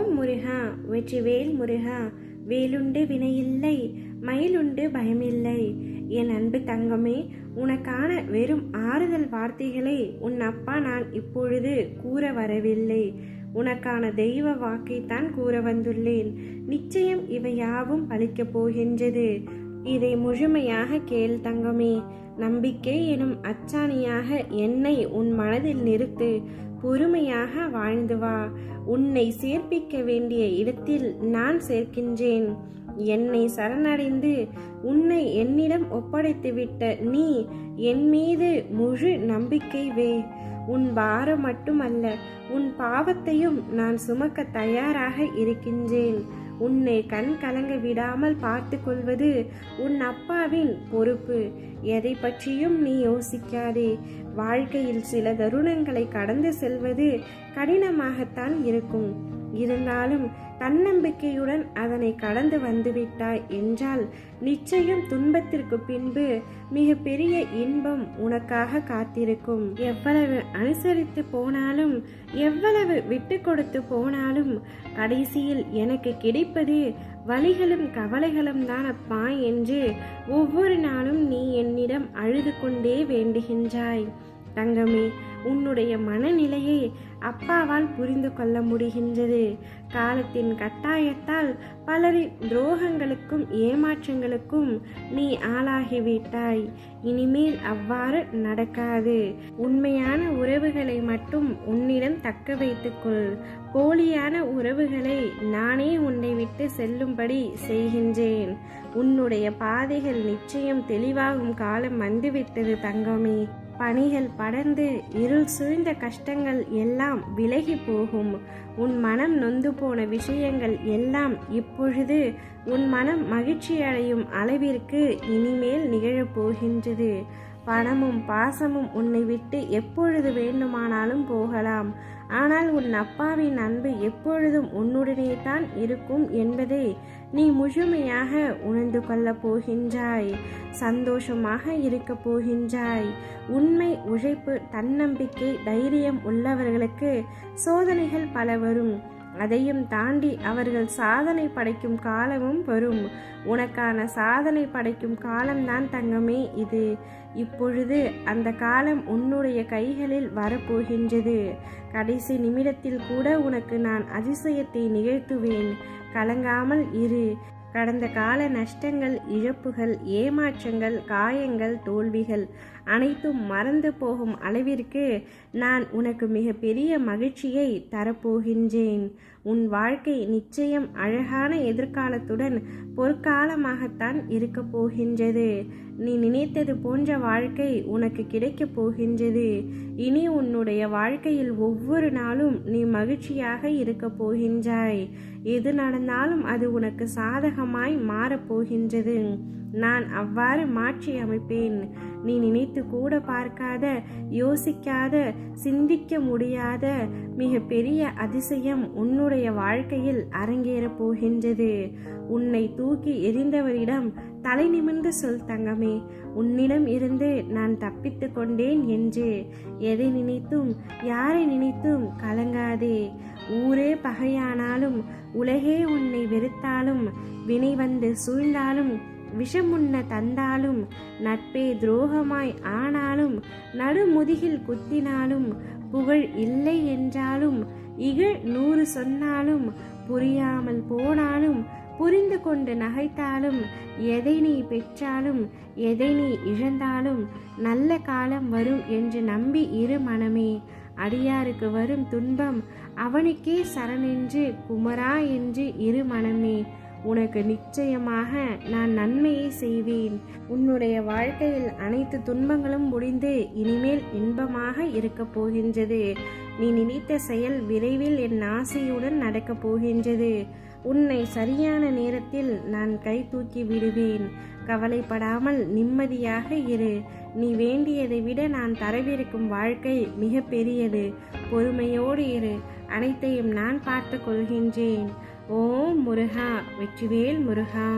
ஓம் முருகா வெற்றிவேல் முருகா. வேலுண்டு வினையில்லை, மயிலுண்டு பயமில்லை. என் அன்பு தங்கமே, உனக்கான வெறும் ஆறுதல் வார்த்தைகளை உன் அப்பா நான் இப்பொழுது கூற வரவில்லை. உனக்கான தெய்வ வாக்கைத்தான் கூற வந்துள்ளேன். நிச்சயம் இவையாவும் பலிக்கப் போகின்றது. இதை முழுமையாக கேள் தங்கமே. நம்பிக்கை எனும் அச்சாணியாக என்னை உன் மனதில் நிறுத்து. பொறுமையாக வாழ்ந்து வா. உன்னை சேர்ப்பிக்க வேண்டிய இடத்தில் நான் சேர்க்கின்றேன். என்னை சரணடைந்து உன்னை என்னிடம் ஒப்படைத்துவிட்ட நீ என் மீது முழு நம்பிக்கை வை. உன் பாரம் மட்டுமல்ல, உன் பாவத்தையும் நான் சுமக்க தயாராக இருக்கின்றேன். உன்னை கண் கலங்க விடாமல் பார்த்து கொள்வது உன் அப்பாவின் பொறுப்பு. எதை பற்றியும் நீ யோசிக்காதே. வாழ்க்கையில் சில தருணங்களை கடந்து செல்வது கடினமாகத்தான் இருக்கும். இருந்தாலும் தன்னம்பிக்கையுடன் அதனை கடந்து வந்துவிட்டாய் என்றால் நிச்சயம் துன்பத்திற்கு பின்பு மிக பெரிய இன்பம் உனக்காக காத்திருக்கும். எவ்வளவு அனுசரித்து போனாலும், எவ்வளவு விட்டு கொடுத்து போனாலும் கடைசியில் எனக்கு கிடைப்பது வலிகளும் கவலைகளும் தான் அப்பா என்று ஒவ்வொரு நாளும் நீ என்னிடம் அழுது கொண்டே வேண்டுகின்றாய். தங்கமே, உன்னுடைய மனநிலையை அப்பாவால் புரிந்து கொள்ள முடிகின்றது. காலத்தின் கட்டாயத்தால் பலரின் துரோகங்களுக்கும் ஏமாற்றங்களுக்கும் நீ ஆளாகிவிட்டாய். இனிமேல் அவ்வாறு நடக்காது. உண்மையான உறவுகளை மட்டும் உன்னிடம் தக்க வைத்துக்கொள். போலியான உறவுகளை நானே உன்னை விட்டு செல்லும்படி செய்கின்றேன். உன்னுடைய பாதைகள் நிச்சயம் தெளிவாகும் காலம் வந்துவிட்டது தங்கமே. பணிகள் படர்ந்து இருள் சூழ்ந்த கஷ்டங்கள் எல்லாம் விலகி போகும். உன் மனம் நொந்து போன விஷயங்கள் எல்லாம் இப்பொழுது உன் மனம் மகிழ்ச்சி அடையும் அளவிற்கு இனிமேல் நிகழப்போகின்றது. பணமும் பாசமும் உன்னை விட்டு எப்பொழுது வேண்டுமானாலும் போகலாம். ஆனால் உன் அப்பாவின் அன்பு எப்பொழுதும் உன்னுடனே தான் இருக்கும் என்பதை நீ முழுமையாக உணர்ந்து கொள்ளப் போகின்றாய். சந்தோஷமாக இருக்க போகின்றாய். உண்மை, உழைப்பு, தன்னம்பிக்கை, தைரியம் உள்ளவர்களுக்கு சோதனைகள் பல வரும். அதையும் தாண்டி அவர்கள் சாதனை படைக்கும் காலமும் வரும். உனக்கான சாதனை படைக்கும் காலம்தான் தங்கமே இது. இப்பொழுது அந்த காலம் உன்னுடைய கைகளில் வரப்போகின்றது. கடைசி நிமிடத்தில் கூட உனக்கு நான் அதிசயத்தை நிகழ்த்துவேன். கலங்காமல் இரு. கடந்த கால நஷ்டங்கள், இழப்புகள், ஏமாற்றங்கள், காயங்கள், தோல்விகள் அனைத்தும் மறந்து போகும் அளவிற்கு நான் உனக்கு மிக பெரிய மகிழ்ச்சியை தரப்போகின்றேன். உன் வாழ்க்கை நிச்சயம் அழகான எதிர்காலத்துடன் பொற்காலமாகத்தான் இருக்க போகின்றது. நீ நினைத்தது போன்ற வாழ்க்கை உனக்கு கிடைக்கப் போகின்றது. இனி உன்னுடைய வாழ்க்கையில் ஒவ்வொரு நாளும் நீ மகிழ்ச்சியாக இருக்க போகின்றாய். எது நடந்தாலும் அது உனக்கு சாதகமாய் மாறப்போகின்றது. நான் அவ்வாறு மாற்றி அமைப்பேன். நீ நினைத்து கூட பார்க்காத, யோசிக்காத, சிந்திக்க முடியாத மிக பெரிய அதிசயம் உன்னுடைய வாழ்க்கையில் அரங்கேறப் போகின்றது. உன்னை தூக்கி எறிந்தவரிடம் தலை நிமிர்ந்து சொல் தங்கமே, உன்னிடம் இருந்து நான் தப்பித்து கொண்டேன் என்று. எதை நினைத்தும் யாரை நினைத்தும் கலங்காதே. ஊரே பகையானாலும், உலகே உன்னை வெறுத்தாலும், வினை வந்து சூழ்ந்தாலும், விஷமுன்ன தந்தாலும், நட்பே துரோகமாய் ஆனாலும், நடுமுதுகில் குத்தினாலும், புகழ் இல்லை என்றாலும், இகழ் 100 சொன்னாலும், புரியாமல் போனாலும், புரிந்து கொண்டு நகைத்தாலும், எதை நீ பெற்றாலும், எதை நீ இழந்தாலும் நல்ல காலம் வரும் என்று நம்பி இரு மனமே. அடியாருக்கு வரும் துன்பம் அவனுக்கே சரணென்று குமரா என்று இரு மனமே. உனக்கு நிச்சயமாக நான் நன்மையை செய்வேன். உன்னுடைய வாழ்க்கையில் அனைத்து துன்பங்களும் முடிந்து இனிமேல் இன்பமாக இருக்கப் போகின்றது. நீ நினைத்த செயல் விரைவில் என் ஆசையுடன் நடக்கப் போகின்றது. உன்னை சரியான நேரத்தில் நான் கை தூக்கி விடுவேன். கவலைப்படாமல் நிம்மதியாக இரு. நீ வேண்டியதை விட நான் தரவிருக்கும் வாழ்க்கை மிக பெரியது. பொறுமையோடு இரு. அனைத்தையும் நான் பார்த்து கொள்கின்றேன். ஓம் முருகா. வெற்றிவேல் முருகா.